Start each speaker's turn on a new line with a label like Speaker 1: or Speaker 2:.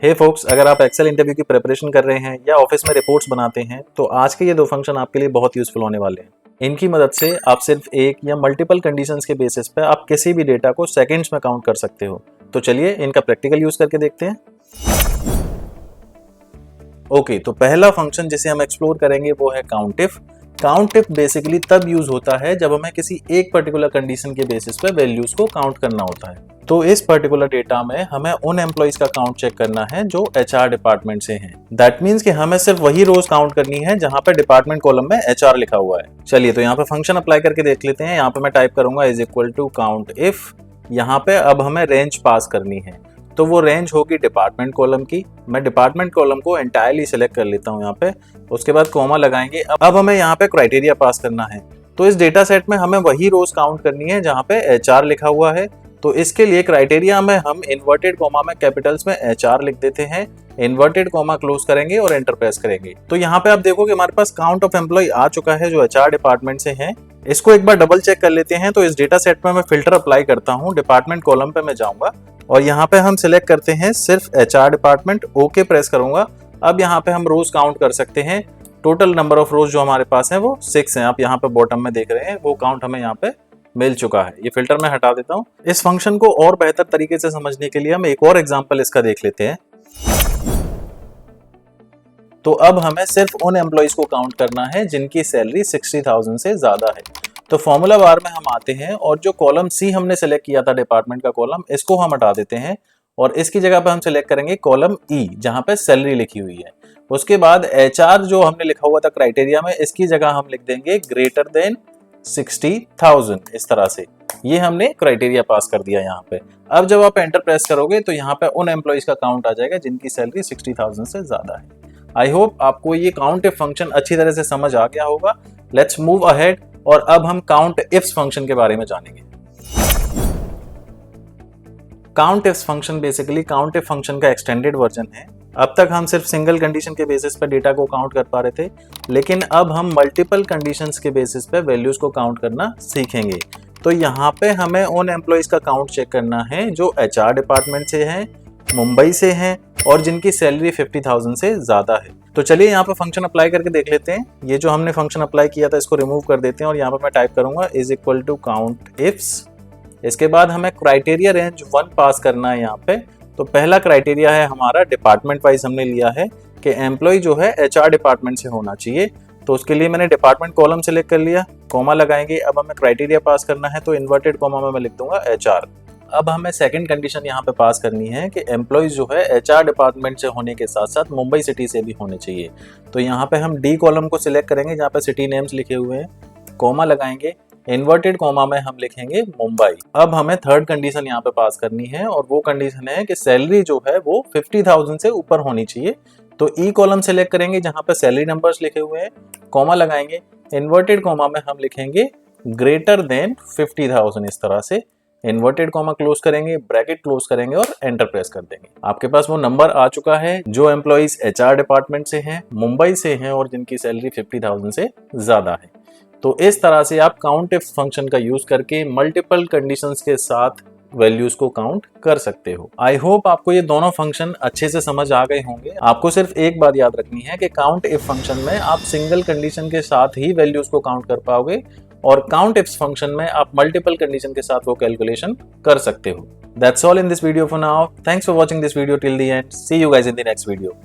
Speaker 1: हे focus, अगर आप Excel interview की प्रिपरेशन कर रहे हैं या ऑफिस में रिपोर्ट्स बनाते हैं तो आज के ये दो फंक्शन आपके लिए बहुत यूजफुल होने वाले हैं। इनकी मदद से आप सिर्फ एक या मल्टीपल कंडीशंस के बेसिस पे आप किसी भी डेटा को सेकंड्स में काउंट कर सकते हो। तो चलिए इनका प्रैक्टिकल यूज करके देखते हैं। ओके, तो पहला फंक्शन जिसे हम एक्सप्लोर करेंगे वो है count if. Count if basically तब यूज होता है जब हमें किसी एक पर्टिकुलर कंडीशन के बेसिस पे वैल्यूज को काउंट करना होता है। तो इस पर्टिकुलर डेटा में हमें उन एम्प्लॉइज का काउंट चेक करना है जो एचआर डिपार्टमेंट से हैं। दैट मीन्स कि हमें सिर्फ वही रोज काउंट करनी है जहां पे डिपार्टमेंट कॉलम में एचआर लिखा हुआ है। चलिए तो यहाँ पे फंक्शन अप्लाई करके देख लेते हैं। यहाँ पे मैं टाइप करूंगा is equal to count if. यहाँ पे अब हमें रेंज पास करनी है, तो वो रेंज होगी डिपार्टमेंट कॉलम की। मैं डिपार्टमेंट कॉलम को एंटायरली सिलेक्ट कर लेता हूँ यहाँ पे। उसके बाद कॉमा लगाएंगे। अब हमें यहाँ पे क्राइटेरिया पास करना है, तो इस डेटा सेट में हमें वही रोज काउंट करनी है जहाँ पे एचआर लिखा हुआ है। तो इसके लिए क्राइटेरिया में हम इन्वर्टेड कॉमा में कैपिटल्स में एचआर लिख देते हैं, इन्वर्टेड कॉमा क्लोज करेंगे और एंटर प्रेस करेंगे। तो यहाँ पे आप देखोगे हमारे पास काउंट ऑफ एम्प्लॉय आ चुका है जो एचआर डिपार्टमेंट से है। इसको एक बार डबल चेक कर लेते हैं। तो इस डेटा सेट में मैं फिल्टर अप्लाई करता हूँ, डिपार्टमेंट कॉलम पे मैं जाऊंगा और यहाँ पे हम सिलेक्ट करते हैं सिर्फ एचआर डिपार्टमेंट। ओके प्रेस करूंगा। अब यहाँ पे हम रोज काउंट कर सकते हैं। टोटल नंबर ऑफ रोज जो हमारे पास है वो 6 है। आप यहाँ पे बॉटम में देख रहे हैं वो काउंट हमें यहाँ पे मिल चुका है। ये फिल्टर मैं हटा देता हूँ। इस फंक्शन को और बेहतर तरीके से समझने के लिए हम एक और एग्जांपल इसका देख लेते हैं। तो अब हमें सिर्फ उन एम्प्लॉइज को काउंट करना है जिनकी सैलरी 60,000 से ज्यादा है। तो फॉर्मूला बार में हम आते हैं और जो कॉलम सी हमने सेलेक्ट किया था डिपार्टमेंट का कॉलम, इसको हम हटा देते हैं और इसकी जगह पे हम सेलेक्ट करेंगे कॉलम ई जहां पे सैलरी लिखी हुई है। उसके बाद एचआर जो हमने लिखा हुआ था क्राइटेरिया में, इसकी जगह हम लिख देंगे ग्रेटर देन 60,000। इस तरह से ये हमने क्राइटेरिया पास कर दिया यहाँ पे। अब जब आप एंटर प्रेस करोगे तो यहाँ पे उन एम्प्लॉइज का काउंट आ जाएगा जिनकी सैलरी 60,000 से ज्यादा है। आई होप आपको ये काउंट इफ फंक्शन अच्छी तरह से समझ आ गया होगा। लेट्स मूव अहेड और अब हम काउंट इफ्स फंक्शन के बारे में जानेंगे। Count ifs function basically count if function का एक्सटेंडेड वर्जन है। अब तक हम सिर्फ सिंगल कंडीशन के बेसिस पे डेटा को काउंट कर पा रहे थे, लेकिन अब हम मल्टीपल कंडीशंस के बेसिस पे वैल्यूज को काउंट करना सीखेंगे। तो यहाँ पे हमें उन एम्प्लॉइज का काउंट चेक करना है जो एचआर डिपार्टमेंट से हैं, मुंबई से हैं और जिनकी सैलरी 50,000 से ज्यादा है। तो चलिए यहाँ पे फंक्शन अप्लाई करके देख लेते हैं। ये जो हमने फंक्शन अप्लाई किया था इसको रिमूव कर देते हैं और यहाँ पे मैं टाइप करूंगा is equal to count ifs. इसके बाद हमें क्राइटेरिया रेंज 1 पास करना है यहाँ पे। तो पहला क्राइटेरिया है हमारा डिपार्टमेंट वाइज हमने लिया है कि एम्प्लॉय जो है एचआर डिपार्टमेंट से होना चाहिए। तो उसके लिए मैंने डिपार्टमेंट कॉलम सेलेक्ट कर लिया, कॉमा लगाएंगे। अब हमें क्राइटेरिया पास करना है तो इन्वर्टेड कॉमा में मैं लिख दूंगा एचआर। अब हमें सेकंड कंडीशन यहाँ पे पास करनी है कि एम्प्लॉयज जो है एचआर डिपार्टमेंट से होने के साथ साथ मुंबई सिटी से भी होने चाहिए। तो यहाँ पे हम डी कॉलम को सिलेक्ट करेंगे जहाँ पे सिटी नेम्स लिखे हुए हैं, कॉमा लगाएंगे, इन्वर्टेड कॉमा में हम लिखेंगे मुंबई। अब हमें थर्ड कंडीशन यहाँ पे पास करनी है और वो कंडीशन है कि सैलरी जो है वो 50,000 से ऊपर होनी चाहिए। तो ई कॉलम सेलेक्ट करेंगे जहाँ पे सैलरी नंबर्स लिखे हुए हैं, कॉमा लगाएंगे, इन्वर्टेड कॉमा में हम लिखेंगे ग्रेटर देन 50,000। इस तरह से इन्वर्टेड कॉमा क्लोज करेंगे, ब्रैकेट क्लोज करेंगे और एंटर प्रेस कर देंगे। आपके पास वो नंबर आ चुका है जो एम्प्लॉइज एचआर डिपार्टमेंट से हैं, मुंबई से हैं और जिनकी सैलरी 50,000 से ज्यादा है। तो इस तरह से आप काउंट इफ फंक्शन का यूज करके मल्टीपल कंडीशंस के साथ वैल्यूज को काउंट कर सकते हो। आई होप आपको ये दोनों फंक्शन अच्छे से समझ आ गए होंगे। आपको सिर्फ एक बात याद रखनी है कि काउंट इफ फंक्शन में आप सिंगल कंडीशन के साथ ही वैल्यूज को काउंट कर पाओगे और काउंट इफ फंक्शन में आप मल्टीपल कंडीशन के साथ वो कैलकुलेशन कर सकते हो। That's all in this video for now. Thanks for watching this video till the end. See you guys in the next video.